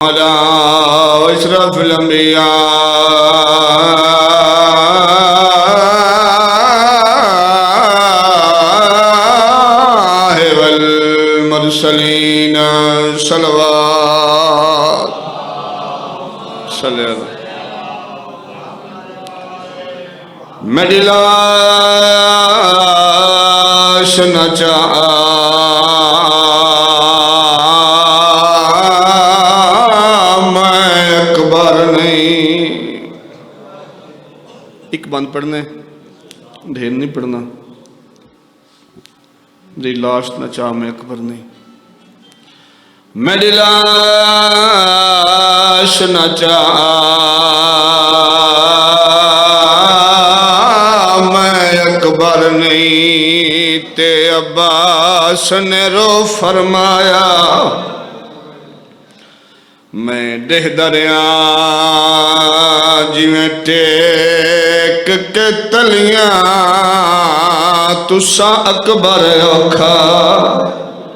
على أشرف الأنبياء والمرسلين صلوات صلى میری لاش نہ ایک بند پڑھنے ڈھیر نہیں پڑھنا میری لاش نہ چاہ میں اکبر نہیں میری لاش نہ چاہ میں اکبر نہیں تے عباس نے رو فرمایا میں دہ دریا جویں ٹیک کے تلیاں تسا اکبر اوکھا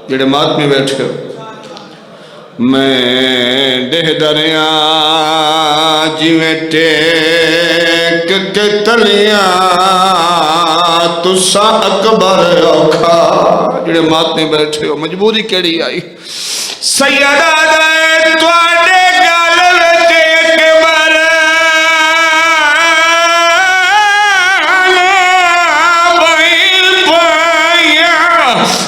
جڑے مات میں بیٹھے میں دہ دریا جویں ٹیک کے تلیاں تسا اکبر اوکھا جڑے مات میں بیٹھے ہو مجبوری کیڑی آئی سیدہ تواڈے گل وچ اکبر بھائی پایا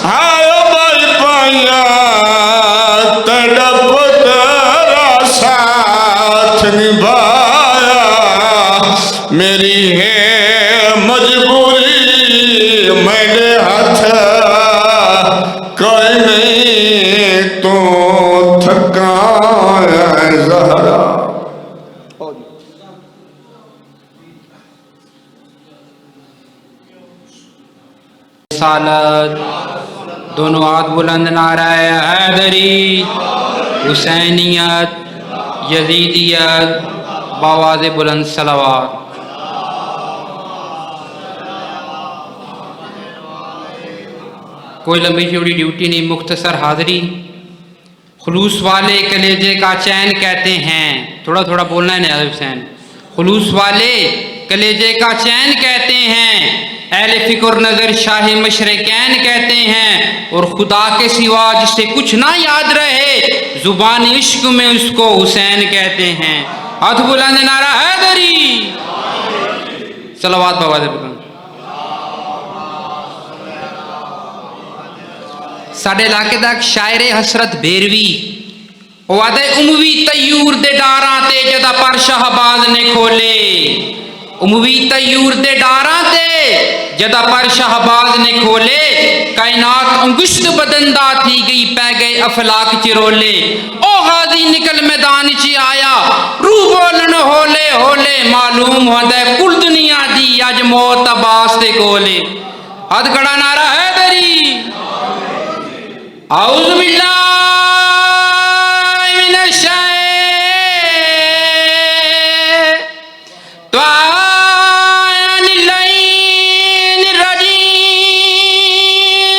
ہائے بھائی پایا تڑپ تیرا ساتھ نبھایا میری ہے مجبوری میرے ہاتھ کوئی نہیں تو تھکایا زہرا رسالت دونوں ہاتھ بلند نعرہ حیدری حسینیت یزیدیت بآواز بلند صلوات کوئی لمبی چوڑی ڈیوٹی نہیں مختصر حاضری خلوص والے کلیجے کا چین کہتے ہیں تھوڑا تھوڑا بولنا ہے نیاز حسین خلوص والے کلیجے کا چین کہتے ہیں اہل فکر نظر شاہ مشرقین کہتے ہیں اور خدا کے سوا جسے کچھ نہ یاد رہے زبان عشق میں اس کو حسین کہتے ہیں ہاتھ بلند نعرہ حیدری صلوات بآواز بلند ساڑھے علاقے دا شاعر حسرت بیروی وعدہ اموی تیور دے ڈاراں تے جدا پر شہباز نے کھولے اموی تیور دے ڈاراں تے جدا پر شہباز نے کھولے کائنات انگشت بدندہ تھی گئی پہ گئے افلاک چرولے او غازی نکل میدان چی آیا روح بولن ہولے ہولے معلوم ہوندہ کل دنیا دی اج موت عباس تے کولے ہاتھ کھڑا نعرہ حیدری اعوذ باللہ من الشیطان اللعین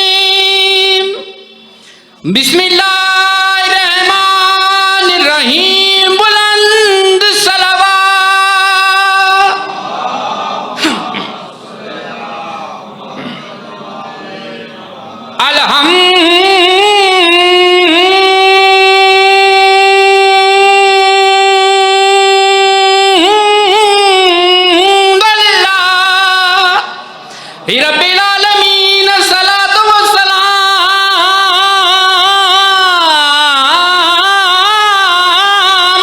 الرجیم بسم اللہ الرحمن الرحیم بلند صلوات الحمد رب العالمین صلاۃ و سلام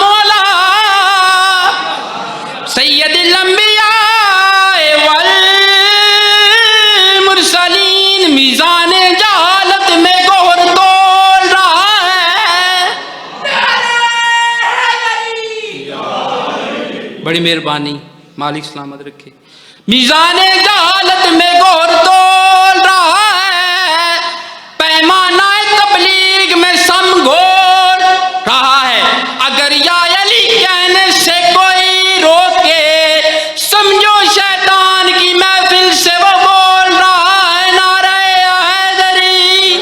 علی سید الانبیاء والمرسلین میزان جہالت میں گوہر تول رہا ہے بڑی مہربانی مالک سلامت رکھے میزان جہالت میں گور تول رہا ہے پیمانہ تبلیغ میں سم گھول رہا ہے اگر یا علی کہنے سے کوئی روکے سمجھو شیطان کی محفل سے وہ بول رہا ہے نعرہ حیدری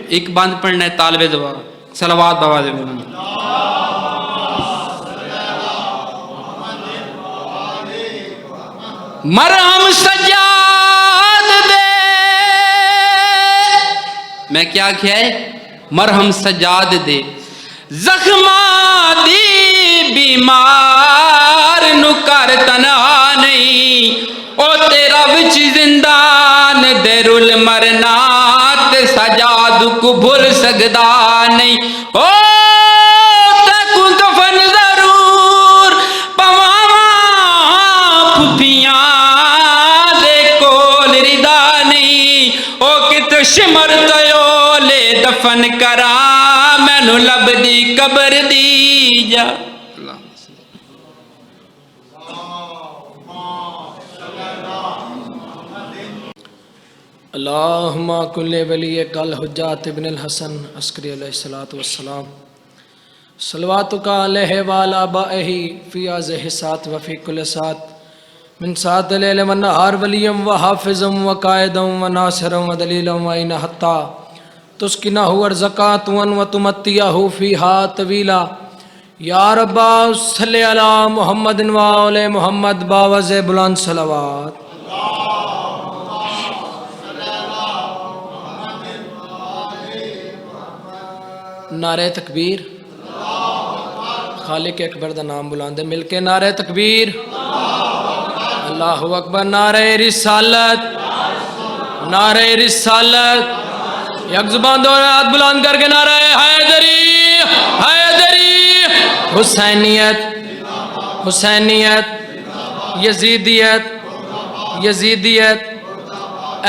ایک بند پڑھنا ہے طالب دعا صلوات بواز بلند. مرہم سجاد دے. میں کیا کیا ہے؟ مرہم سجاد دے. زخماں دی بیمار نو کر تنہا نہیں. او تیرا وچ زندان دے رول مرنا تے سجاد کو بھول سکدا نہیں. او تکو کفن ضرور پواواں پھپھیاں دے کول ردا نہیں. او کت شمر تیو لے دفن کراں مینوں لب دی قبر دی جا. اللہم کل ولی کل حجات ابن الحسن عسکری علیہ السلام صلواتک علیہ والا بائہی فی آزہ سات وفی کل سات من سات لیل و نہار ولیم و حافظم و قائدم و ناصرم و دلیلم و این حتی تسکنہ ورزقاتون و تمتیہو فیہا طویلا. یا ربا صلی علی محمد و آل محمد باوز بلند صلوات. نعرہ تکبیر. خالق اکبر دا نام بلاندے مل کے نعرہ تکبیر. اللہ اکبر. نعرہ رسالت. نعرہ رسالت. یک زبان دو ہاتھ بلند کر کے نعرہ حیدری. حیدری. حسینیت. حسینیت. یزیدیت. یزیدیت.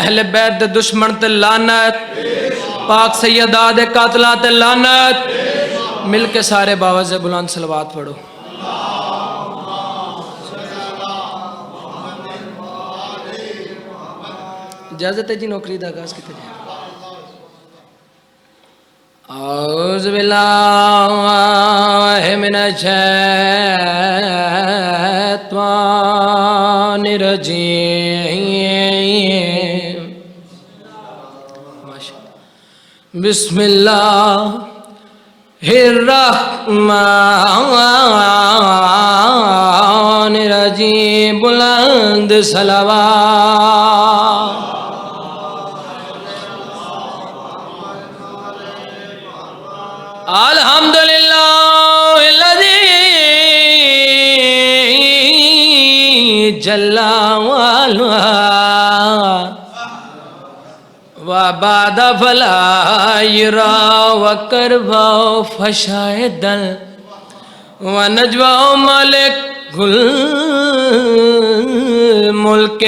اہل بیت دے دشمن تے لعنت. پاک سیدہ دے قاتلات لعنت. مل کے سارے باوز بلند صلوات پڑھو. اجازت ہے جی نوکری دا آغاز کیتے جائے. اعوذ باللہ من الشیطان الرجیم. بسم اللہ الرحمن الرحیم. بلند صلوات. الحمدللہ الذی جل وعلا وبعد فلا يرى وكربا فشاهدا ونجوى ملك الملك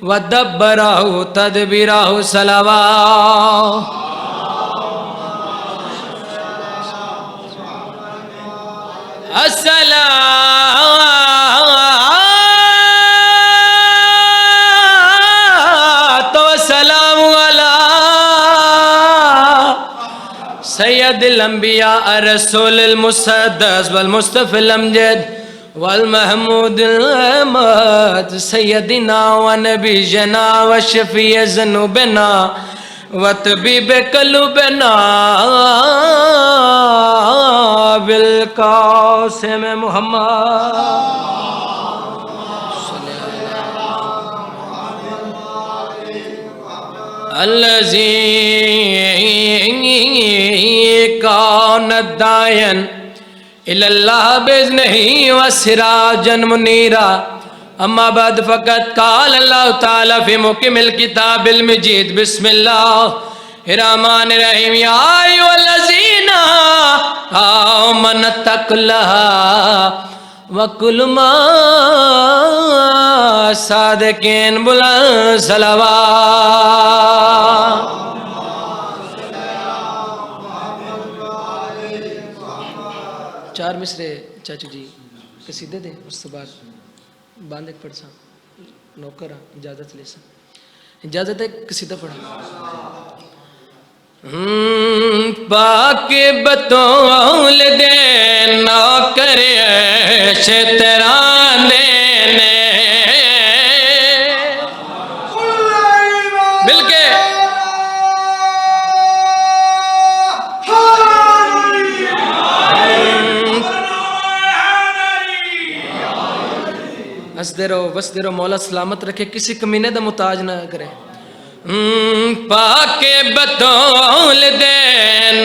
ودبره تدبيره صلوات. الصلاة والسلام على سید الانبیاء رسول المسدس والمصطفى الامجد والمحمود الاحمد سیدنا و نبینا و شفیع ذنوبنا و طبیب قلوبنا بالقاسم محمد. الذي كان داعيا إلى الله بإذنه وسراجا منيرا. أما بعد فقد قال الله تعالى في محكم الكتاب المجيد. بسم الله الرحمن الرحيم. يا أيها الذين آمنوا اتقوا الله وكلوا مع الصادقين. بلند صلوات. چار مصرے چاچو جی قصیدے دے اس تو بعد باندھ ایک پڑھ سا نوکر اجازت لے سا. اجازت ہے قصیدہ پڑھا. پاک بطول دے نوکر شتران دینے مل کے ہنستے رہو بستے رہو، مولا سلامت رکھے، کسی کمینے دا محتاج نہ کرے۔ پاکے بطول دے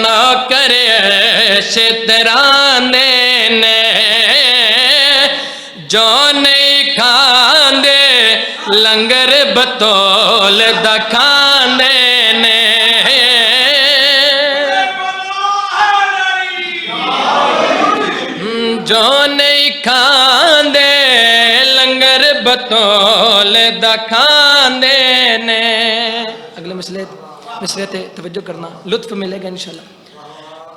نہ کرے شترانے نے، جو نہیں کھاندے لنگر بطول دا کھانے نے، جو نہیں کھاندے لنگر بطول دا کھاندے نے۔ اگلے مسئلے تے توجہ کرنا، لطف ملے گا انشاءاللہ۔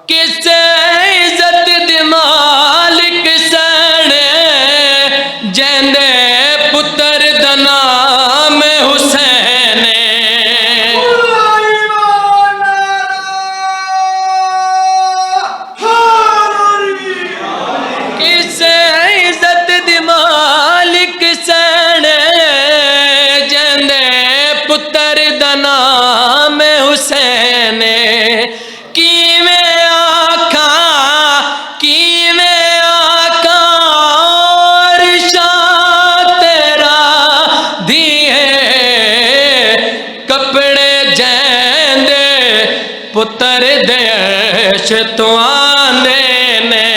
کس عزت دی مالک سنے، جیندے پتر دا نام حسین، کس عزت دی مالک سنے، جیندے پتر دا نام حسین، کیویں آکھاں اور شاہ تیرا دیے، کپڑے جیندے پتر دیش تو آندے نے۔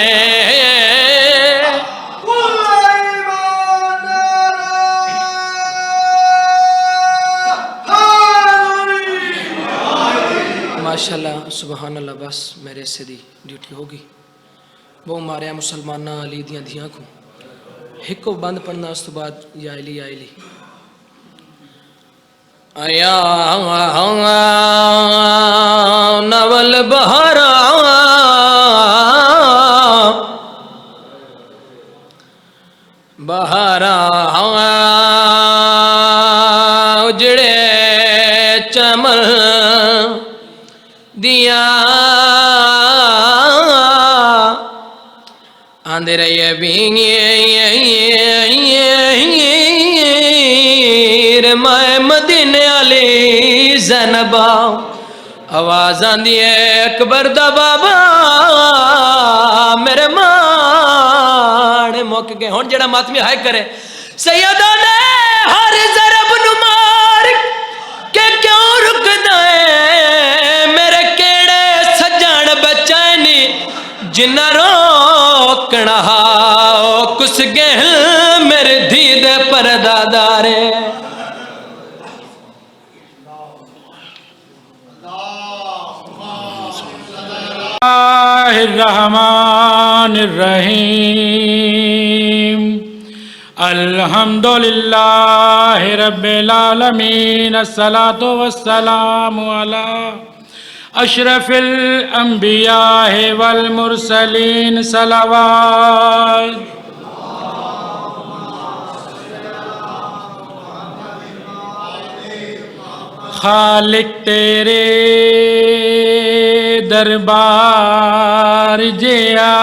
ماشاءاللہ سبحان اللہ، بس میرے سے دی ڈیوٹی ہوگی، وہ ماریا مسلمانہ علی دیاں دھیاں کو ایک کو بند پڑھنا، اس تو بعد یا علی یا علی۔ آیا نول بہارا بہارا اجڑے چمن دیا، آندے رہے بینیر میں مدینے علی زینبا، آواز آندی ہے اکبر دا بابا، میرے ماں موقع گئے ہون جڑا ماتمی ہائے کرے، سیدہ نے ہر ضرب نمار کہ کیوں رک دائے، میرے کیڑے سجان بچائنی جنہ روکنا کس گہل میرے دید پردہ دارے۔ الرحمن الرحیم، الحمدللہ رب العالمین، الصلاة والسلام علی اشرف الانبیاء والمرسلین، صلوات۔ خالق تیرے دربار جیا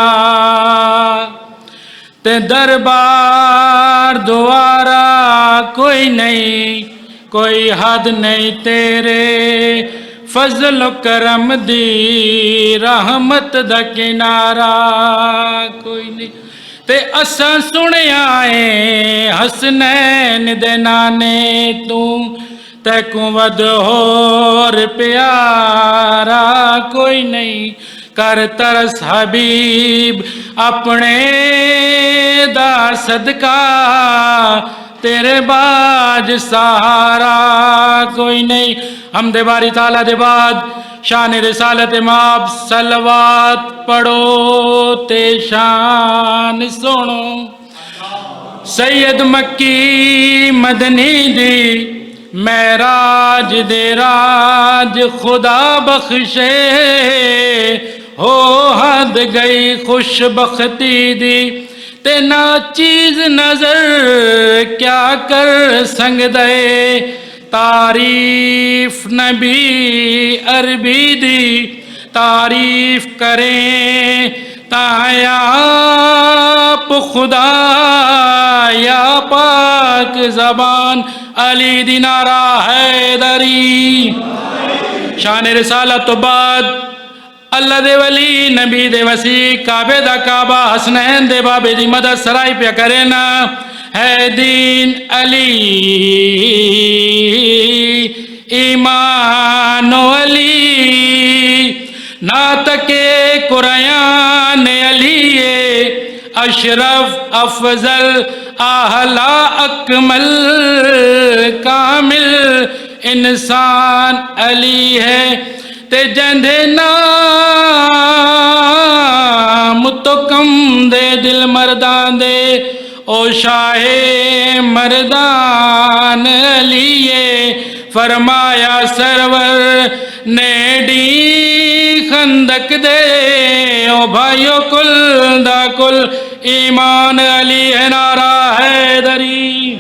تے دربار دوارا کوئی نہیں، کوئی حد نہیں تیرے فضل و کرم دی، رحمت دا کنارہ کوئی نہیں۔ تے اساں سنیا اے حسنین دے نانے تو، تے کو ود ہور پیارا کوئی نہیں، کر ترس حبیب اپنے دا صدقہ، تیرے باج سہارا کوئی نہیں۔ حمد باری تعالیٰ دے بعد شان رسالت ماب صلوات پڑھو تے شان سنو، سید مکی مدنی دی معراج دے راج خدا بخشے، ہو حد گئی خوش بختی دی، تے نا چیز نظر کیا کر سنگ دے، تعریف نبی عربی دی تعریف کریں تایا آپ خدا یا پاک زبان علی دی نعرہ حیدری۔ شان رسالت تو بعد اللہ دے ولی نبی دے وسیع کعبے دا کعبہ حسنین دے بابے دی مدد سرائی پہ کرنا، ہے دین علی ایمان و علی نعت کے قرآن علی اشرف افضل اعلی اکمل کامل انسان علی ہے تے جندے نام تو کم دے دل مردان دے او شاہ مردان علی فرمایا سرور نے ڈی خندق دے او بھائیو کل دا کل ایمان علی ہے نعرہ حیدری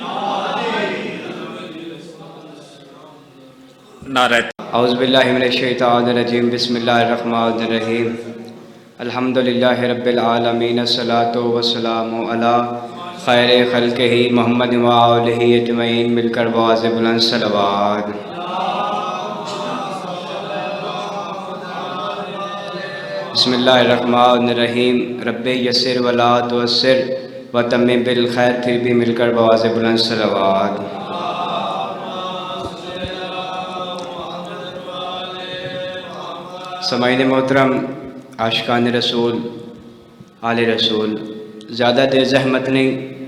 نعرہ اعوذ باللہ من الشیطان الرجیم بسم اللہ الرحمن الرحیم الحمدللہ رب العالمین الصلاۃ والسلام علی خیر خلقہ محمد و آلہ اجمعین مل کر باز بلند صلوات بسم اللہ الرحمن الرحیم رب یسر ولا تعسر وتمم بالخیر پھر بھی مل کر باز بلند صلوات سامعین محترم عاشقان رسول آل رسول زیادہ دیر زحمت نہیں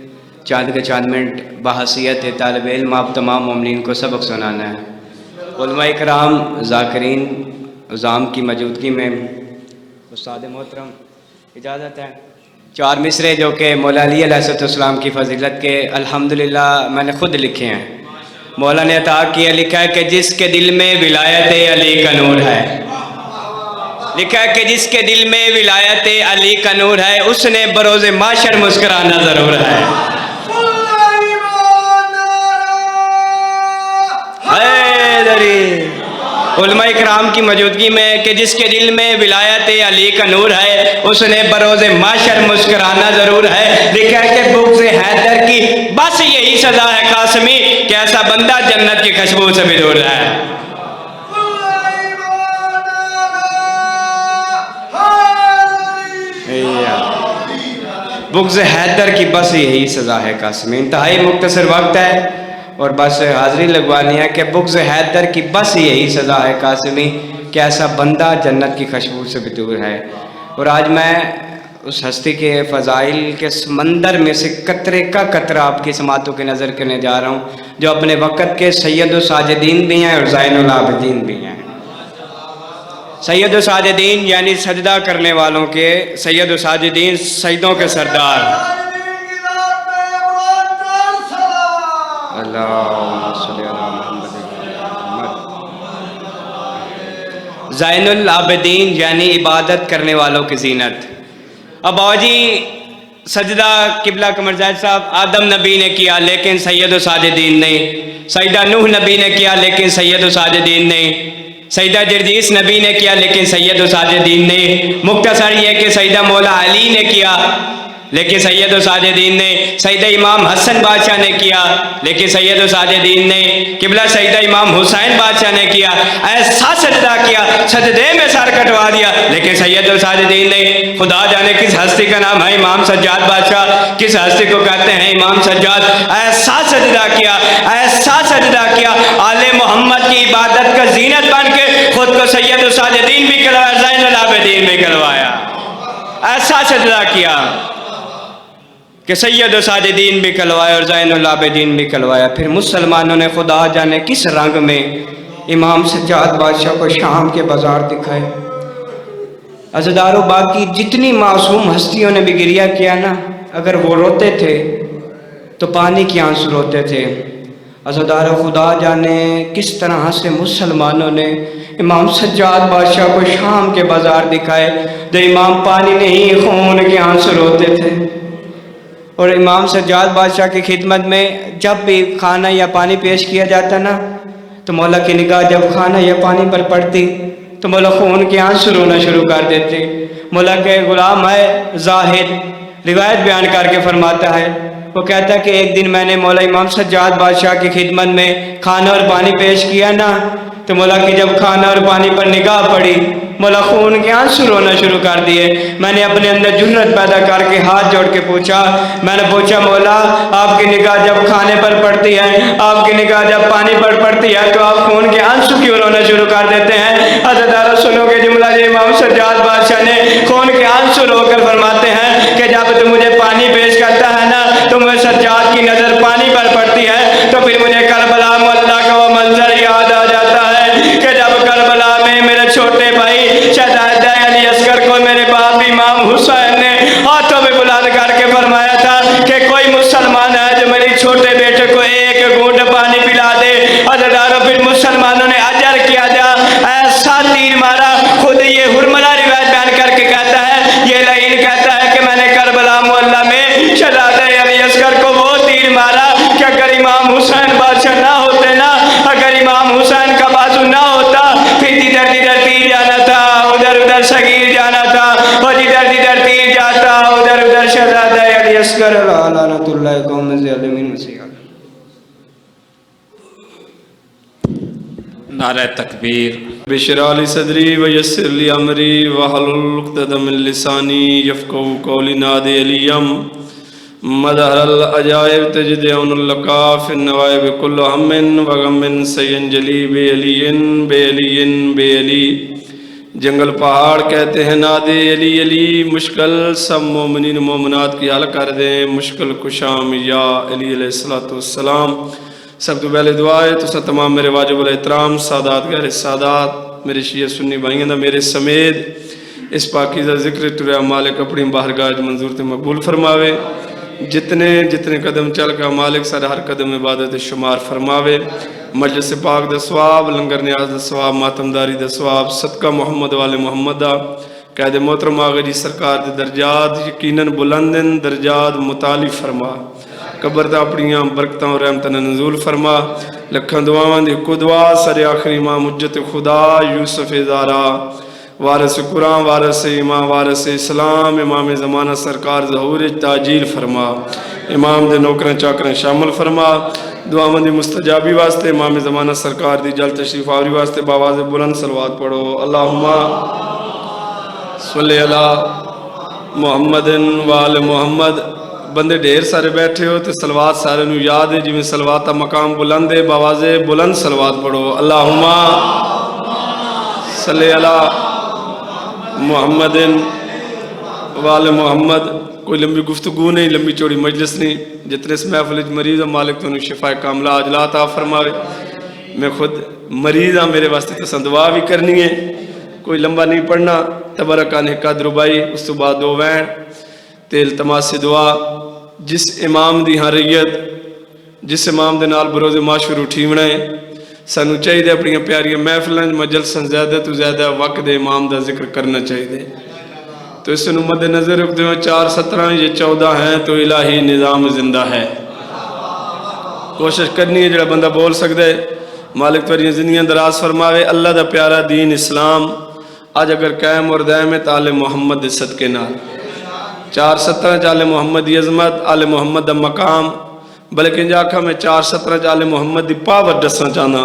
چاند کے چاند منٹ بحیثیت طالب علم آپ تمام مومنین کو سبق سنانا ہے علماء کرام ذاکرین عظام کی موجودگی میں استاد محترم اجازت ہے 4 مصرے جو کہ مولا علی علیہ السلام کی فضیلت کے الحمدللہ میں نے خود لکھے ہیں مولا نے عطا کیا لکھا ہے کہ جس کے دل میں ولایت علی کا نور ہے لکھا ہے کہ جس کے دل میں ولایت علی کا نور ہے اس نے بروز معاشر مسکرانا ضرور ہے حیدری علماء کرام کی موجودگی میں کہ جس کے دل میں ولایت علی کا نور ہے اس نے بروز معاشر مسکرانا ضرور ہے لکھا ہے کہ بغض حیدر کی بس یہی سزا ہے قاسمی کہ ایسا بندہ جنت کی خوشبو سے بھی دور ہے بغض حیدر کی بس یہی سزا ہے قاسمی انتہائی مختصر وقت ہے اور بس حاضری لگوانی ہے کہ بغض حیدر کی بس یہی سزا ہے قاسمی کہ ایسا بندہ جنت کی خوشبو سے بھی دور ہے اور آج میں اس ہستی کے فضائل کے سمندر میں سے قطرے کا قطرہ آپ کی سماعتوں کی نظر کرنے جا رہا ہوں جو اپنے وقت کے سید و ساجدین بھی ہیں اور زین العابدین بھی ہیں سید و ساجدین یعنی سجدہ کرنے والوں کے سید و ساجدین سجدوں کے سردار اللہم صلی علی محمد زین العابدین یعنی عبادت کرنے والوں کی زینت اب آجی سجدہ قبلہ قمر زید صاحب آدم نبی نے کیا لیکن سید و ساجدین نے سیدہ نوح نبی نے کیا لیکن سید و ساجدین نے سیدہ جرجیس نبی نے کیا لیکن سید و ساجدین نے مختصر یہ کہ سیدہ مولا علی نے کیا لیکن سید و ساجدین نے سیدہ امام حسن بادشاہ نے کیا لیکن سید و ساجدین نے قبلہ سیدہ امام حسین بادشاہ نے کیا ایسا سجدہ کیا سجدے میں سر کٹوا دیا لیکن سید و ساجدین نے خدا جانے کس ہستی کا نام ہے امام سجاد بادشاہ کس ہستی کو کہتے ہیں امام سجاد ایسا سجدہ کیا آل محمد کی عبادت کا زینت بن کے خود کو سید و ساجدین بھی کروایا زین العابدین بھی کروایا ایسا سجدہ کیا کہ سید و ساجدین بھی کلوایا اور زین العابدین بھی کلوایا پھر مسلمانوں نے خدا جانے کس رنگ میں امام سجاد بادشاہ کو شام کے بازار دکھائے عزیزارو باقی جتنی معصوم ہستیوں نے بھی گریہ کیا نا اگر وہ روتے تھے تو پانی کی آنسو روتے تھے عزیزارو خدا جانے کس طرح سے مسلمانوں نے امام سجاد بادشاہ کو شام کے بازار دکھائے جو امام پانی نہیں خون کے آنسو روتے تھے اور امام سجاد بادشاہ کی خدمت میں جب بھی کھانا یا پانی پیش کیا جاتا نا تو مولا کی نگاہ جب کھانا یا پانی پر پڑتی تو مولا خون کے آنسو رونا شروع کر دیتے مولا کے غلام ہے زاہد روایت بیان کر کے فرماتا ہے وہ کہتا ہے کہ ایک دن میں نے مولا امام سجاد بادشاہ کی خدمت میں کھانا اور پانی پیش کیا نا تو مولا کی جب کھانا اور پانی پر نگاہ پڑی مولا خون کے آنسو رونا شروع کر دیے. میں نے اپنے اندر جرأت پیدا کر کے ہاتھ جوڑ کے پوچھا, میں نے پوچھا مولا آپ کی نگاہ جب کھانے پر پڑتی ہے, آپ کی نگاہ جب پانی پر پڑتی ہے تو آپ خون کے آنسو کیوں رونا شروع کر دیتے ہیں؟ عزیزانو سنو گے جملہ جو امام سجاد بادشاہ نے خون کے آنسو رو کر فرماتے ہیں کہ جب تو مجھے پانی پیش کرتا ہے نا تو مجھے سجاد کی نظر پانی پر پڑتی ہے تو پھر مجھے کربلا مولا کا وہ منظر یاد آ جاتا ہے کہ جب کربلا میں میرے چھوٹے بھائی شہزادہ علی اصغر کو میرے باپ امام حسین نے ہاتھوں میں بلند کر کے فرمایا تھا کہ کوئی مسلمان ہے جو میری چھوٹے بیٹے کو ایک گھونٹ پانی پلا دے. عزیزانو پھر مسلمانوں نے اجر کیا جا ایسا تیر مارا. خود یہ حرملہ روایت بیان کر کے کہتا ہے, یہ لعین کہتا ہے کہ میں نے کربلا معلّہ میں شہزادہ علی اصغر کو وہ تیر مارا کہ اگر امام حسین بادشاہ نہ ہوتے نا, اگر امام حسین کا بازو نہ ہوتا پھر جدھر جدھر تیر جانا تھا ادھر ادھر صغیر جانا تھا, اور جدھر جدھر تیر جاتا ادھر ادھر شہزادہ علی اصغر لعنت اللہ قوم ظالمین مسیح. نعرہ تکبیر. بشرح لی صدری ویسر لی امری واحلل عقدۃ من لسانی یفقهوا قولی. نادی علیم مدحر العجائب تجد عون اللقا فی النوائب کل ہم وغم سینجلی بے علی بے علی بے علی. جنگل پہاڑ کہتے ہیں نادی علی علی, مشکل سب مومنین مومنات کی حل کر دیں, مشکل کشام یا علی علیہ السلام. سب تو پہلے دعا ہے تو سب تمام میرے واجب الاحترام سادات غیر سادات میرے شیعہ سنی بھائیوں دا میرے سمیت اس پاکیزہ ذکر تریا مالک اپنی باہرگاہ منظور تے مقبول فرماوے. جتنے قدم چل کا مالک سارے ہر قدم عبادت شمار فرماوے. مجلس پاک دا ثواب, لنگر نیاز دا ثواب, ماتمداری دا ثواب, صدقہ محمد والے محمد دا قید محترم آغا جی سرکار دے درجات یقیناً بلندن درجات متعالی فرما. قبر دا اپنیاں برکتاں اور رحمتاں نزول فرما. لکھاں دعاواں دی کو دعا سر آخری امام حجت خدا یوسف زارا وارث قرآن وارث امام وارث اسلام امام زمانہ سرکار ظہور تاجیل فرما. امام دے نوکران چاکران شامل فرما. دعاواں دی مستجابی واسطے امام زمانہ سرکار دی جل تشریف آوری واسطے باواز بلند صلوات پڑھو. اللہم صلی علی محمد وآل محمد. بندے ڈھیر سارے بیٹھے ہو تو صلوات سارے نو یاد ہے جی میں صلوات تا مقام بلند ہے, باواز بلند صلوات پڑھو. اللہم صلی علی محمد وآل محمد. کوئی لمبی گفتگو نہیں, لمبی چوڑی مجلس نہیں. جتنے اس محفل مریض ہیں مالک تو انہیں شفا کاملہ عاجلہ عطا فرماوے. میں خود مریض ہاں, میرے واسطے تو دعا بھی کرنی ہے, کوئی لمبا نہیں پڑھنا. تبرکان حکا دربائی اس تو بعد دو وین تے التماس دعا. جس امام دی حریت جس امام دے نال بروز معاشر اٹھیونا ہے سانو چاہیے اپنی پیاری محفلیں مجلساں زیادہ تو زیادہ وقت امام دا ذکر کرنا چاہیے. تو اس نو مد نظر رکھتے ہیں 4-17 یہ 14 ہیں تو الہی نظام زندہ ہے. کوشش کرنی ہے جڑا بندہ بول سکتا ہے. مالک توریاں زندگیاں دراز فرماوے. اللہ دا پیارا دین اسلام آج اگر قائم اور دائم ہے تو آل محمد صدقے نال 4-17 آل محمد دی عظمت آل محمد دا مقام. بلکہ جاکھا میں 4-17 آل محمد دی پاور دسنا چاہنا,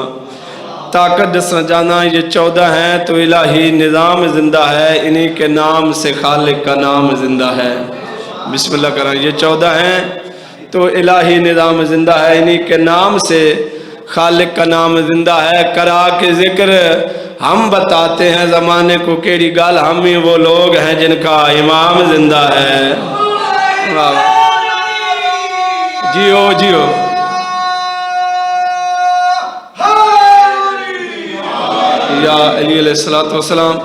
طاقت دسنا چاہنا. یہ 14 ہیں تو الہی نظام زندہ ہے, انہی کے نام سے خالق کا نام زندہ ہے. بسم اللہ کریں. یہ 14 ہیں تو الہی نظام زندہ ہے, انہی کے نام سے خالق کا نام زندہ ہے. کرا کے ذکر ہم بتاتے ہیں زمانے کو کیڑی گال, ہم ہی وہ لوگ ہیں جن کا امام زندہ ہے. جیو جیو یا علی علیہ السلام.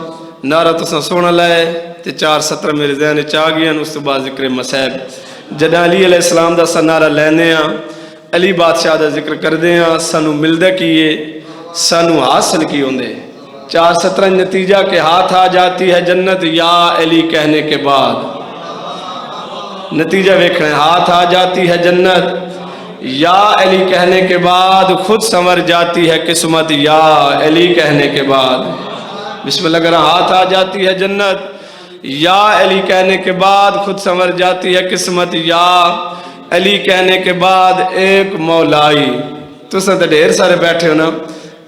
نعرہ تو سونا لائے تے 4-17 میرے ذہن چاہ گیا. اس تو بعد ذکر مسائب جدہ علی علیہ السلام دا سنارہ لینے ہیں, علی بادشاہ دا ذکر کر دیں ہیں, سانو ملدہ کیے سانو حاصل کی ہوندے. 4-17 نتیجہ کے ہاتھ آ جاتی ہے جنت یا علی کہنے کے بعد. نتیجہ ویکھیں, ہاتھ آ جاتی ہے جنت یا علی کہنے کے بعد, خود سنور جاتی ہے قسمت یا علی کہنے کے بعد. بسم اللہ کریں. ہاتھ آ جاتی ہے جنت یا علی کہنے کے بعد, خود سنور جاتی ہے قسمت یا علی کہنے کے بعد. ایک مولائی تو سن ڈھیر سارے بیٹھے ہو نا,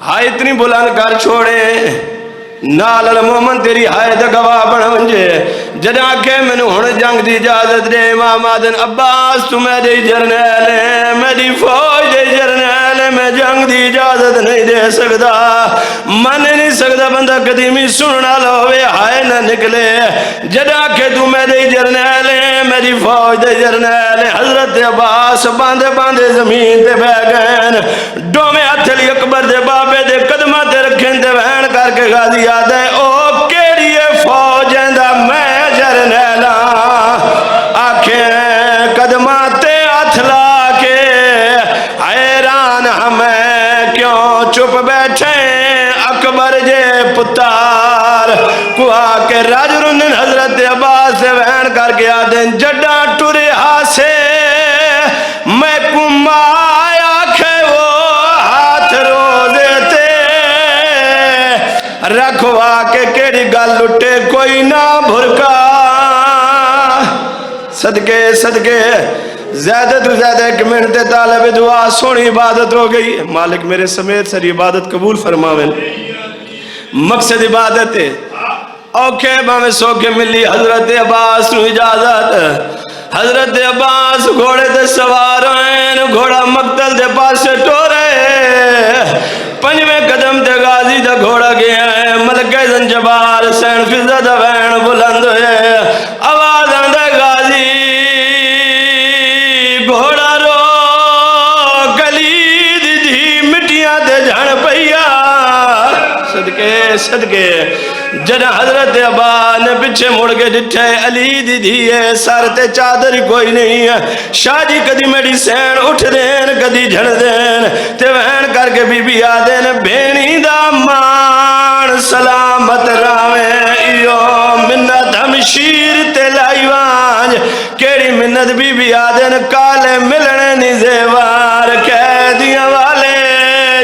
ہائے اتنی بلند کر چھوڑے نال المومن تیری ہائے دا گواہ بن ونجے جدا کہ مینوں ہن جنگ دی اجازت دے امام آدن عباس تو میں دی جرنیل ہے میری فوج دی جرنیل ہے میں جنگ دی اجازت نہیں دے سکدا من نہیں سکدا بندہ قدیمی سننا لوے ہائے نہ نکلے جدا کہ تو میں دی جرنیل ہے میری فوج دی جرنیل ہے حضرت عباس باندے باندے زمین تے بہ گئے ڈومے ہتھ علی اکبر دے بابے دے قدمہ تے رکھن تے بہن کر کے غازی یاد ہے او کیڑی فوج دا میں جرنیلا آنکھیں قدماتے ہاتھ لا کے حیران ہمیں کیوں چپ بیٹھے اکبر جے پتار کو آ کے راج رنن حضرت عباس سے بہن کر کے آدن جڈا ٹورے ہاسے میں کمایا کھے وہ ہاتھ روزے رکھوا کے کیڑی گل لٹے کوئی نہ بھرکا صدقے صدقے زیادہ تو زیادہ ایک منٹ طالب دعا سونی عبادت ہو گئی مالک میرے سمیت ساری عبادت قبول فرماویں مقصد عبادت ہے اوکے باویں سو کے ملی حضرت عباس نو اجازت حضرت عباس گھوڑے دے سوار ہیں گھوڑا مقتل دے پاس سے ٹورے پنجویں قدم تے غازی دا گھوڑا گیا ہے ملکہ Zanzibar scene Fizza the when بلند ہے آواز آندہ غازی گھوڑا رو کلید دی مٹیاں تے جھڑ پئیا صدقے صدقے جنہ حضرت عبا نے پچھے مڑ کے ڈٹھے علی دی دیئے سر تے چادر کوئی نہیں ہے شاہ جی کدی میری سین اٹھ دین کدی جھڑ دین تے وہن کر کے بی بی آدین بینی دا مان سلامت راویں ایو منت ہمشیر تے لائیوانج کیڑی منت بی بی آدین کالے ملنے نزیوار قیدیاں والے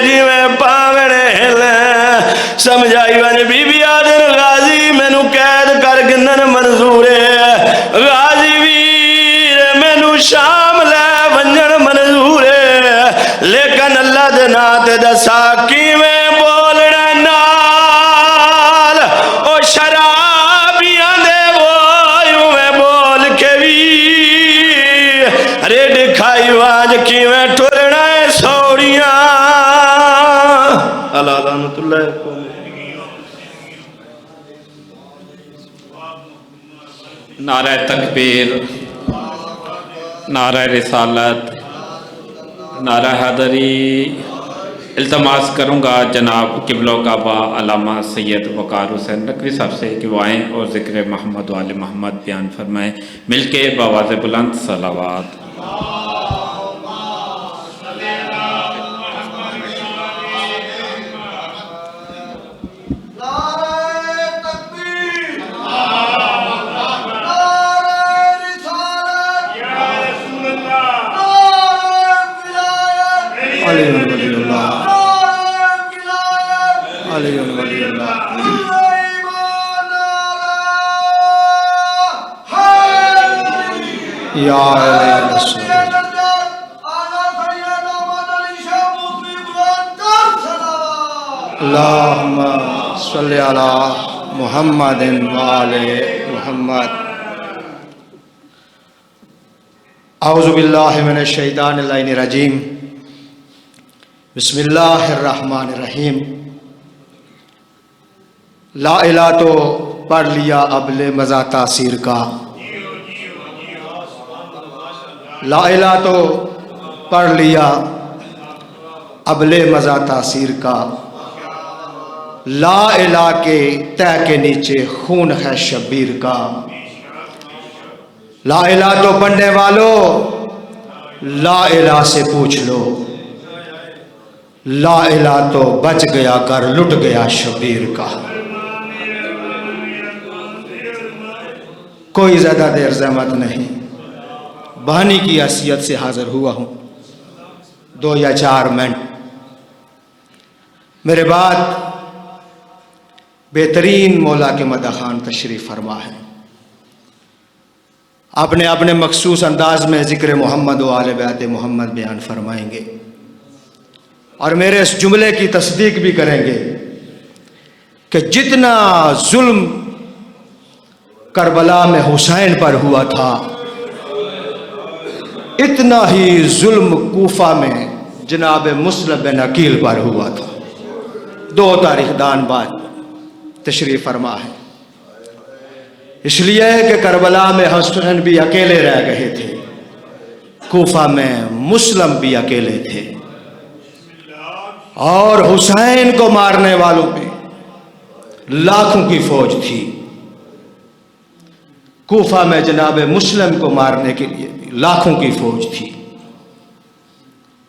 جی میں پاونے ہلیں سمجھائی وانج بی بی آدین غازی میں نو قید کر گنن منظور ہے غازی ویر میں نو شام لے ونجن منظور ہے لیکن اللہ دے ناتے دا ساکی میں بولنا نال او شرابیاں دے وائیوں میں بول کے بھی ریڈ کھائی وانج کی میں ٹھرنا ہے سوڑیاں اللہ لعنت اللہ کو نعرہ تکبیر نعرہ رسالت نعرہ حیدری التماس کروں گا جناب قبلہ کعبہ علامہ سید وقار حسین نقوی صاحب سے کہ وہ آئیں اور ذکر محمد و آل محمد بیان فرمائیں مل کے بآواز بلند صلوات یا اللہم صلی علی محمد و آل محمد اعوذ باللہ من الشیطان اللعین الرجیم بسم اللہ الرحمن الرحیم لا الہ تو پڑھ لیا ابل مزہ تاثیر کا لا الہ تو پڑھ لیا ابل مزہ تاثیر کا لا الہ کے تہ کے نیچے خون ہے شبیر کا لا الہ تو پڑھنے والوں لا الہ سے پوچھ لو لا الہ تو بچ گیا کر لٹ گیا شبیر کا کوئی زیادہ دیر زحمت نہیں بہانی کی حیثیت سے حاضر ہوا ہوں 2 یا 4 منٹ میرے بعد بہترین مولا کے مداحان تشریف فرما ہے اپنے مخصوص انداز میں ذکر محمد و آل بیت محمد بیان فرمائیں گے اور میرے اس جملے کی تصدیق بھی کریں گے کہ جتنا ظلم کربلا میں حسین پر ہوا تھا اتنا ہی ظلم کوفہ میں جناب مسلم بن عقیل پر ہوا تھا. 2 تاریخ دان بعد تشریف فرما ہے. اس لیے کہ کربلا میں حسین بھی اکیلے رہ گئے تھے، کوفہ میں مسلم بھی اکیلے تھے، اور حسین کو مارنے والوں میں لاکھوں کی فوج تھی. کوفہ میں جناب مسلم کو مارنے کے لیے بھی لاکھوں کی فوج تھی.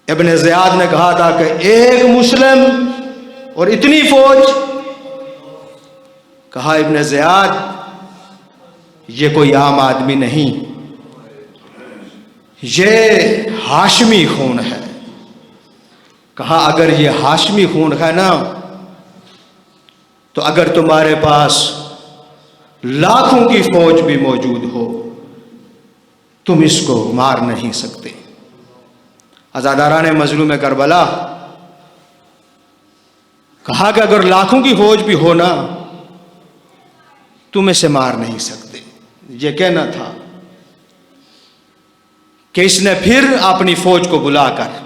ابن زیاد نے کہا تھا کہ ایک مسلم اور اتنی فوج. کہا ابن زیاد یہ کوئی عام آدمی نہیں، یہ ہاشمی خون ہے. کہا اگر یہ ہاشمی خون ہے نا تو اگر تمہارے پاس لاکھوں کی فوج بھی موجود ہو تم اس کو مار نہیں سکتے. عزاداران مظلوم کربلا کہا کہ اگر لاکھوں کی فوج بھی ہو نا تم اسے مار نہیں سکتے. یہ کہنا تھا کہ اس نے پھر اپنی فوج کو بلا کر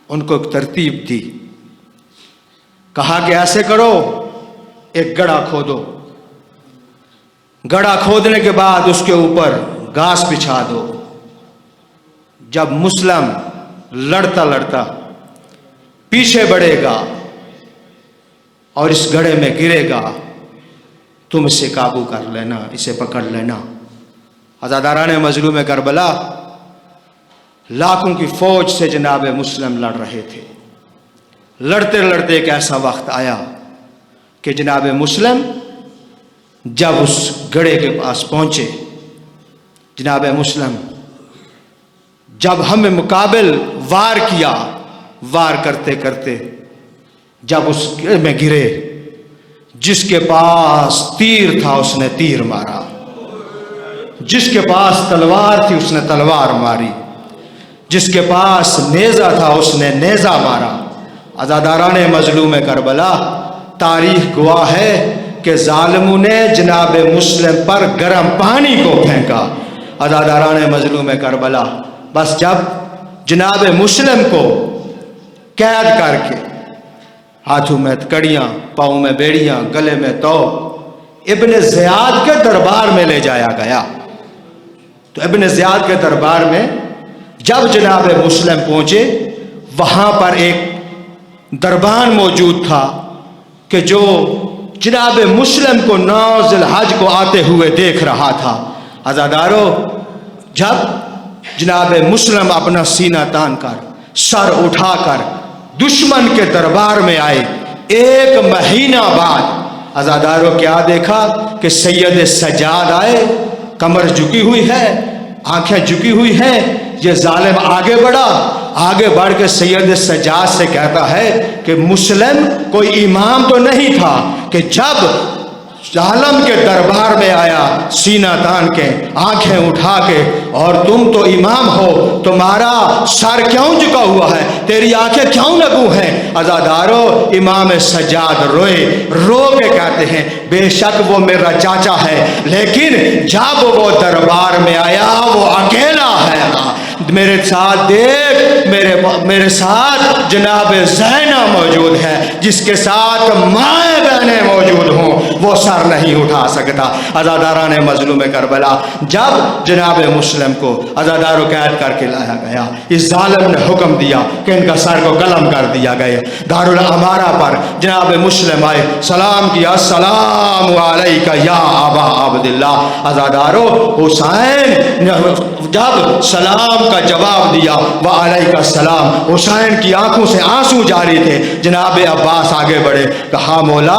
ان کو ایک ترتیب دی. کہا کہ ایسے کرو، ایک گڑھا کھودو، گڑھا کھودنے کے بعد اس کے اوپر گھاس بچھا دو. جب مسلم لڑتا لڑتا پیچھے بڑھے گا اور اس گڑھے میں گرے گا تم اسے قابو کر لینا، اسے پکڑ لینا. عزاداران مظلوم کربلا لاکھوں کی فوج سے جناب مسلم لڑ رہے تھے. لڑتے لڑتے ایک ایسا وقت آیا کہ جناب مسلم جب اس گڑھے کے پاس پہنچے، جناب مسلم جب ہمیں مقابل وار کیا، وار کرتے کرتے جب اس گڑھے میں گرے، جس کے پاس تیر تھا اس نے تیر مارا، جس کے پاس تلوار تھی اس نے تلوار ماری، جس کے پاس نیزہ تھا اس نے نیزہ مارا. عزاداران مظلوم کربلا تاریخ گواہ ہے کہ ظالموں نے جناب مسلم پر گرم پانی کو پھینکا. عزاداران مظلوم کربلا بس جب جناب مسلم کو قید کر کے ہاتھوں میں کڑیاں، پاؤں میں بیڑیاں، گلے میں تو ابن زیاد کے دربار میں لے جایا گیا. تو ابن زیاد کے دربار میں جب جناب مسلم پہنچے وہاں پر ایک دربان موجود تھا کہ جو جناب مسلم کو 9 ذی الحج کو آتے ہوئے دیکھ رہا تھا. عزادارو جب جناب مسلم اپنا سینہ تان کر سر اٹھا کر دشمن کے دربار میں آئے، 1 مہینہ بعد عزادارو کیا دیکھا کہ سید سجاد آئے، کمر جھکی ہوئی ہے، آنکھیں جھکی ہوئی ہیں. یہ ظالم آگے بڑھا، آگے بڑھ کے سید سجاد سے کہتا ہے کہ مسلم کوئی امام تو نہیں تھا کہ جب ظالم کے دربار میں آیا سینہ تان کے آنکھیں اٹھا کے، اور تم تو امام ہو، تمہارا سر کیوں جھکا ہوا ہے، تیری آنکھیں کیوں لگو ہیں؟ عزادارو امام سجاد روئے، رو کے کہتے ہیں بے شک وہ میرا چاچا ہے، لیکن جب وہ دربار میں آیا وہ اکیلا ہے. میرے ساتھ دیکھ، میرے ساتھ جناب زینب موجود ہے، جس کے ساتھ مائیں بہنیں موجود ہوں وہ سر نہیں اٹھا سکتا. عزاداران مظلوم کربلا جب جناب مسلم کو عزاداروں قید کر کے لایا گیا، اس ظالم نے حکم دیا کہ ان کا سر کو قلم کر دیا گیا. دارالامارہ پر جناب مسلم آئے، سلام کیا، السلام علیکہ یا ابا عبداللہ. عزادارو حسین جب سلام کا جواب دیا وعلیکہ السلام، حسین کی آنکھوں سے آنسو جاری تھے. جناب عباس آگے بڑھے، کہا مولا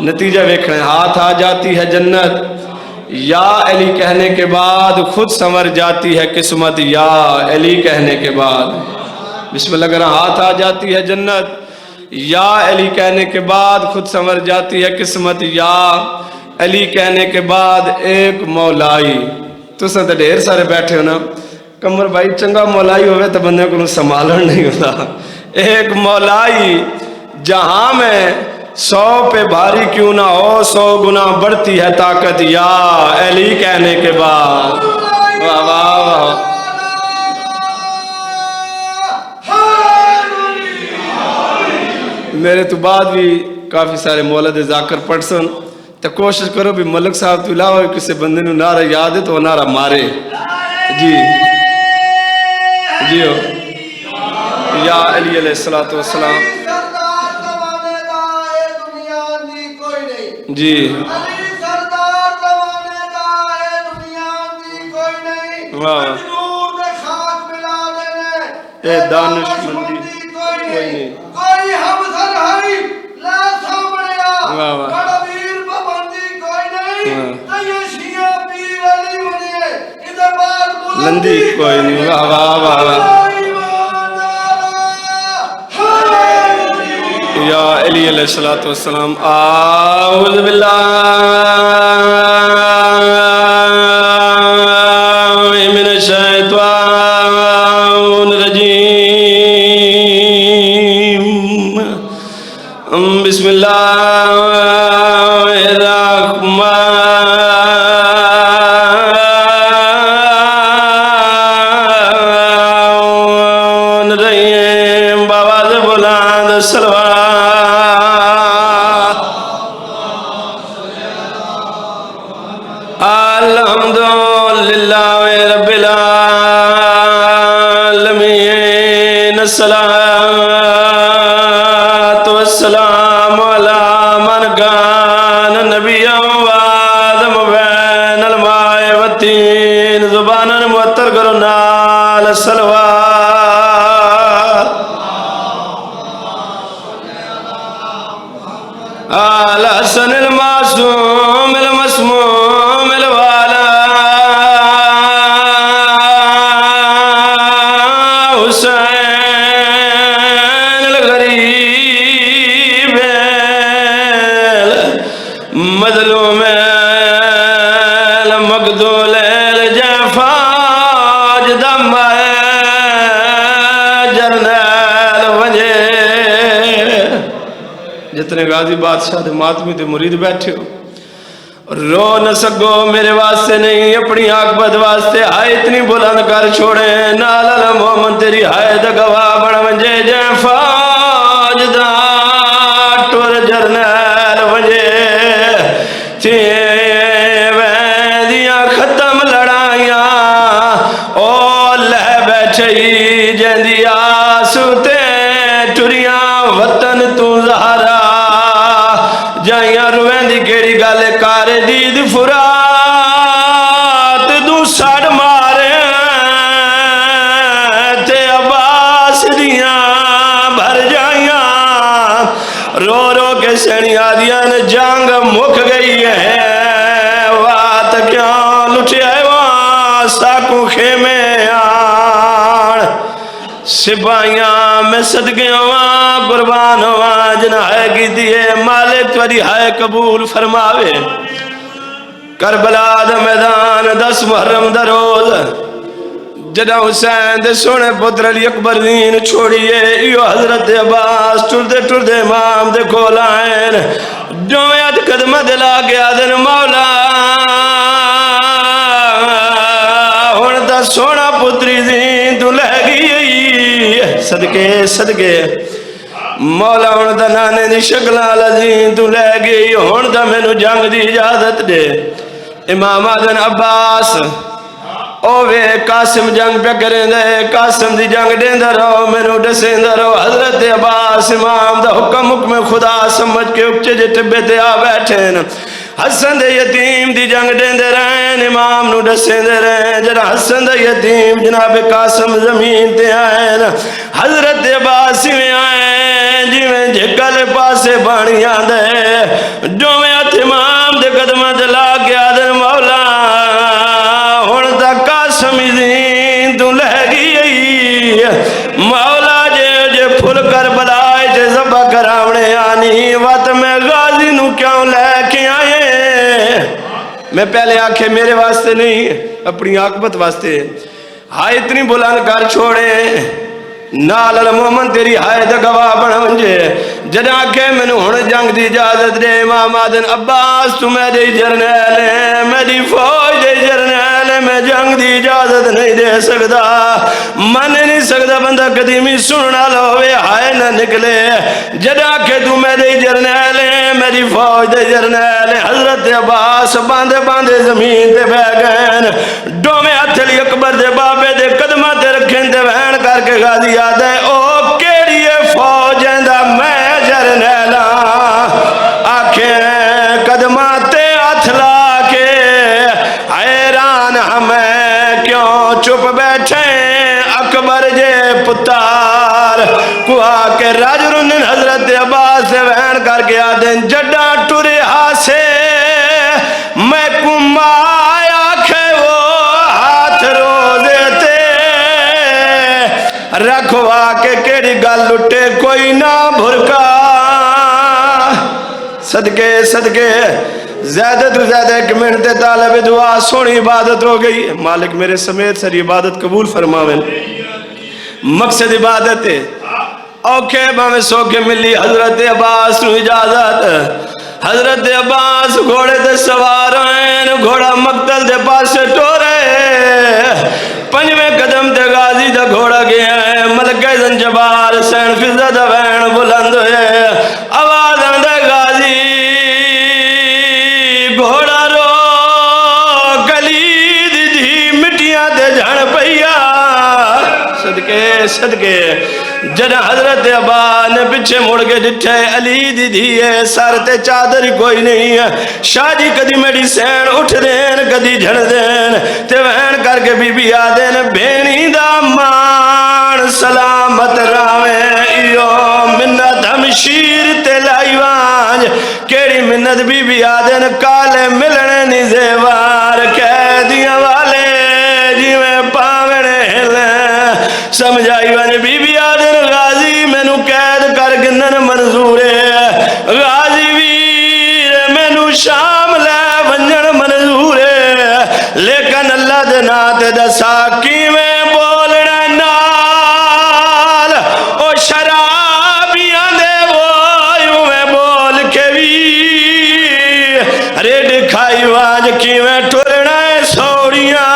نتیجہ ویکھنا ہے. ہاتھ آ جاتی ہے جنت یا علی کہنے کے بعد خود سنور جاتی ہے قسمت یا علی کہنے کے بعد. بسم اللہ کریں. ہاتھ آ جاتی ہے جنت یا علی کہنے کے بعد خود سنور جاتی ہے قسمت یا علی کہنے کے بعد ایک مولائی. تساں تے ڈھیر سارے بیٹھے ہو نا, کمر بھائی چنگا مولائی ہوئے تو بندے کو سنبھالن نہیں ہوتا. ایک مولائی جہاں میں 100 پہ بھاری کیوں نہ ہو 100 گنا بڑھتی ہے طاقت یا علی کہنے کے بعد. واہ واہ واہ. میرے تو بعد بھی کافی سارے مولد ذاکر پڑھ سن, تو کوشش کرو بھی ملک صاحب تو علاوہ کسی بندے نو نعرہ یاد ہے تو وہ نعرہ مارے. جی جی ہو یا علی علیہ السلام. جی واہ اے دانش مندی کوئی نہیں. واہ واہ لندی کوئی نہیں. واہ واہ واہ واہ. یا علی علیہ السلام. اعوذ باللہ من الشیطان الرجیم. بسم اللہ الرحمن الرحیم. بابا سے بلند سلوات. الحمدللہ رب العالمین. الصلاۃ والسلام علی من کان نبیا وآدم بین الماء والطین. زباناً معطر کرو نال صلوات. الحسن المعصوم المسموم الوالا حسین الغریب مظلوم المقدول الجفاج دم جرنیل وجہ. جتنے غازی بادشاہ دے ماتمی دے مرید بیٹھے ہو, رو نہ سکو میرے واسطے نہیں اپنی آقبت واسطے. ہائے اتنی بلند کر چھوڑے نالا محمد تیری ہائے دا گواہ بڑھ ونجے جے فوج دا ٹور جرنیل ونجے تھی ویدیاں ختم لڑائیاں او لہ بیٹھے جیندی آسو تے ٹریاں وطن تو زہرا جائیاں روین دی کیڑی گل کار دید فرات دو ساڑ مارے تے عباس دیاں بھر جائیاں رو رو کے سینیاں دیاں جنگ مک گئی ہے. وات کیوں لٹھے آئے وہاں ساکو خیمے آن سپاہیاں میں صدقے ہواں قربان ہواں جنہائے کی دیئے مالک تیری ہائے قبول فرماوے. کربلا دا میدان 10 محرم دا روز جدہ حسین دے سونے پتر علی اکبر دین چھوڑیے ایو حضرت عباس ٹردے ٹردے امام دے کھولائیں دویت قدمہ دلا گیا دن مولا ہونتا سونا پتری دین تو لہ گئی صدقے صدقے مولا ہونتا نانے دی شکلہ لذین تو لہ گئی ہونتا میں نو جنگ دی اجازت دے. امام آدن عباس اوے قاسم جنگ پہ کریں دے قاسم دی جنگ دیں دا رہو میں نو ڈسیں دا رہو. حضرت عباس امام دا حکم خدا سمجھ کے اکچے جے ٹبے تے آ بیٹھیں حسن دے یتیم دی جنگ دیندے رہن امام نو دسیندے رہن جڑا حسن دا یتیم جناب قاسم زمین تے آئے نا حضرت عباس میں آئے جویں جھگل پاسے بانی آندے دوویں ہتھ امام دے قدماں تے لا کے آدن مولا ہن تک قاسم زین تو لہ گئی مولا جے پھل کر بلائے جے ذبح کراونے آنی وقت میں غازی نو کیوں لے کے آئے میں پہلے آنکھیں میرے واسطے نہیں اپنی عاقبت واسطے ہائے اتنی بلند کر چھوڑے نال المومن تیری ہائے دا گواہ بنونجے جدا کہ میں نے ہن جنگ دی اجازت دے امام آدن عباس تو میری جرنیل ہے میری فوج دے جرنیل ہے میں جنگ دی اجازت نہیں دے سکتا من نہیں سکتا بندہ قدیمی سننا لوے ہائے نہ نکلے جدا کہ تو میری جرنیل ہے میری فوج دے جرنیل ہے حضرت عباس باندے باندے زمین دے بے گئن ڈومے ہتھلی اکبر دے بابے دے قدمہ تے رکھیں دے بہن کر کے غازی آدھے او کیڑی فوجیں دا میں جرنیلا آنکھیں قدماتے ہاتھ لا کے حیران ہمیں کیوں چپ بیٹھے اکبر جے پتار کو آ کے راجرن حضرت عباس سے بہن کر کے آدھیں جڈا ٹورے ہاسے میں کمایا کھے وہ ہاتھ روزے تے رکھوا کے کیڑی گل لٹے کوئی نہ بھرکا صدقے صدقے زیادہ تو زیادہ ایک منٹ طالب دعا سونی عبادت ہو گئی مالک میرے سمیت ساری عبادت قبول فرماویں مقصد عبادت ہے اوکے باویں سوکے ملی حضرت عباس نو اجازت حضرت عباس گھوڑے تے سوار ہیں گھوڑا مقتل دے پاسے ٹورے پنجویں قدم تے غازی دا گھوڑا گیا ہے ملکہ زنجبار سین فضا دا وین بلند ہے آواز آندے غازی گھوڑا رو کلید دی مٹیاں دے جھڑ پئیا صدقے صدقے جنہ حضرت عبا نے پچھے مڑ کے ڈٹھے علی دی دیئے سر تے چادر کوئی نہیں ہے شاہ جی کدی میری سین اٹھ دین کدی جھڑ دین تے وین کر کے بی بی آدین بینی دا مان سلامت راویں ایو منت ہمشیر تے لائیوانج کیڑی منت بی بی آدین کالے ملنے نی زیوار قیدیاں والے جی میں پاونے ہلیں سمجھائی وانے بی بی آدین غازی میں نو قید کر گنن منظور ہے غازی ویر میں نو شام لے ونجن منظور ہے لیکن اللہ دے ناتے دا ساکی میں بولنا نال او شرابیاں دے وائیوں میں بول کے بھی ریڈ کھائی واج کی میں ٹورنا ہے سوڑیاں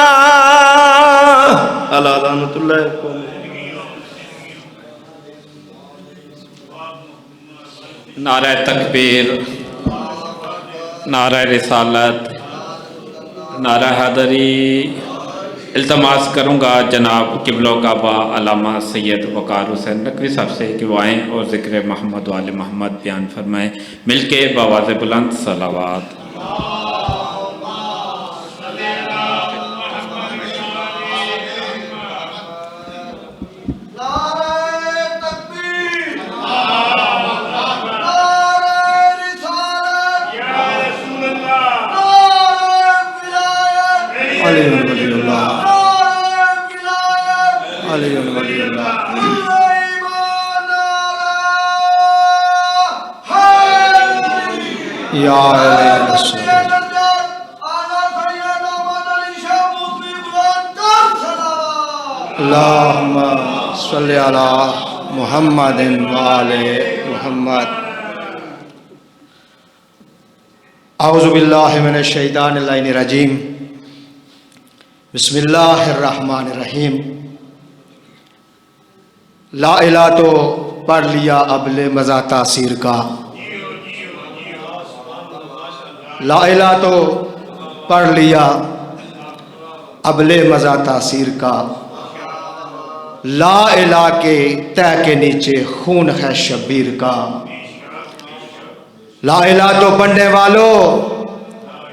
اللہ لعنت اللہ کو نعرہ تکبیر نعرہ رسالت نعرہ حیدری التماس کروں گا جناب قبلہ کعبہ علامہ سید وقار حسین نقوی صاحب سے کہ وہ آئیں اور ذکر محمد و آل محمد بیان فرمائیں مل کے بآواز بلند صلوات اللہم صلی علی محمد وآل محمد اعوذ باللہ من الشیطان اللعین الرجیم بسم اللہ الرحمن الرحیم لا الہ تو پڑھ لیا ابل مزہ تاثیر کا لا الہ تو پڑھ لیا ابل مزہ تاثیر کا لا الہ کے تہ کے نیچے خون ہے شبیر کا لا الہ تو پڑھنے والوں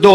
2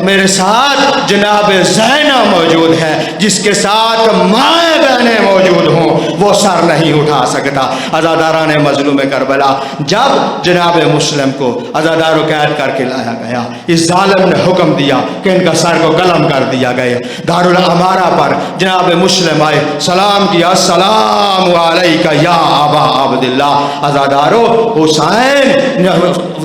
میرے ساتھ جناب زینب موجود ہے، جس کے ساتھ مائیں بہنیں موجود ہوں وہ سر نہیں اٹھا سکتا۔ عزاداران مظلوم کربلا، جب جناب مسلم کو عزادار و قید کر کے لایا گیا، اس ظالم نے حکم دیا کہ ان کا سر کو قلم کر دیا گیا۔ دارالعمارہ پر جناب مسلم آئے، سلام کیا، السلام علیکہ یا ابا عبداللہ۔ عزادارو، حسین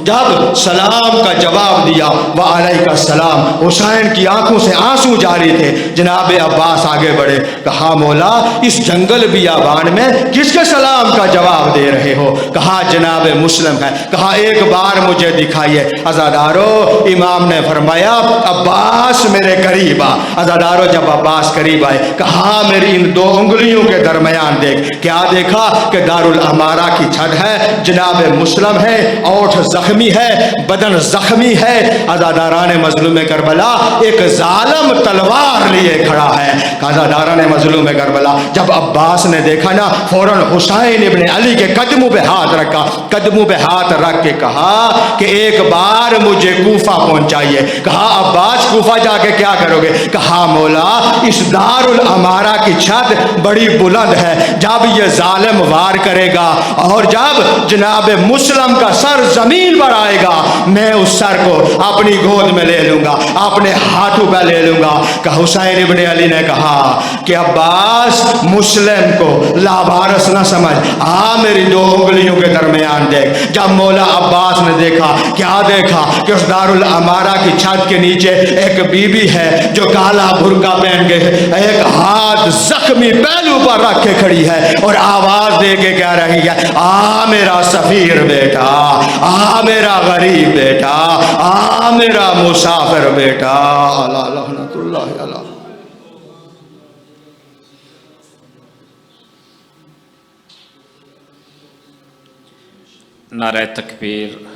جب سلام کا جواب دیا وعلیکہ السلام، حسین کی آنکھوں سے آنسو جاری تھے۔ جناب عباس آگے بڑھے، کہا مولا اس جنگل بیابان میں کس کے سلام کا جواب دے رہے ہو؟ کہا جناب مسلم ہے۔ کہا ایک بار مجھے دکھائیے۔ عزادارو، امام نے فرمایا عباس میرے قریب آ۔ عزادارو، جب عباس قریب آئے، کہا میری ان دو انگلیوں کے درمیان دیکھ۔ کیا دیکھا کہ دارالعمارہ کی چھت ہے، جناب مسلم ہے، اونٹ زخمی ہے، بدن زخمی ہے۔ عزاداران مظلوم کربلا، ایک ظالم تلوار لیے کھڑا ہے۔ عزاداران مظلوم کربلا، جب عباس نے دیکھا نا، فوراً حسین ابن علی کے قدموں پہ ہاتھ رکھا، قدموں پہ ہاتھ رکھ کے کہا کہ ایک بار مجھے کوفہ پہنچائیے۔ کہا عباس کوفہ جا کے کیا کرو گے؟ کہا مولا اس دارالعمارہ کی چھت بڑی بلند ہے، جب یہ ظالم وار کرے گا اور جب جناب مسلم کا سر زمین پر آئے گا، میں اس سر کو اپنی گود میں لے لوں گا، اپنے ہاتھوں پہ لے لوں گا۔ کہ حسین ابن علی نے کہا کہ عباس مسلم کو لاوارث نہ سمجھ، میری دو انگلیوں کے درمیان دیکھ۔ جب مولا عباس نے دیکھا، کیا دیکھا کہ اس دارالعمارہ کی چھت کے نیچے ایک بی بی ہے جو کالا برقع پہن کے ایک ہاتھ زخمی پہلو پر رکھ کے کھڑی ہے اور آواز دے کے کہہ رہی ہے، میرا سفیر بیٹا، میرا غریب بیٹا، میرا مسافر بیٹا۔ لعنت اللہ علیہ۔ نعرہ تکبیر۔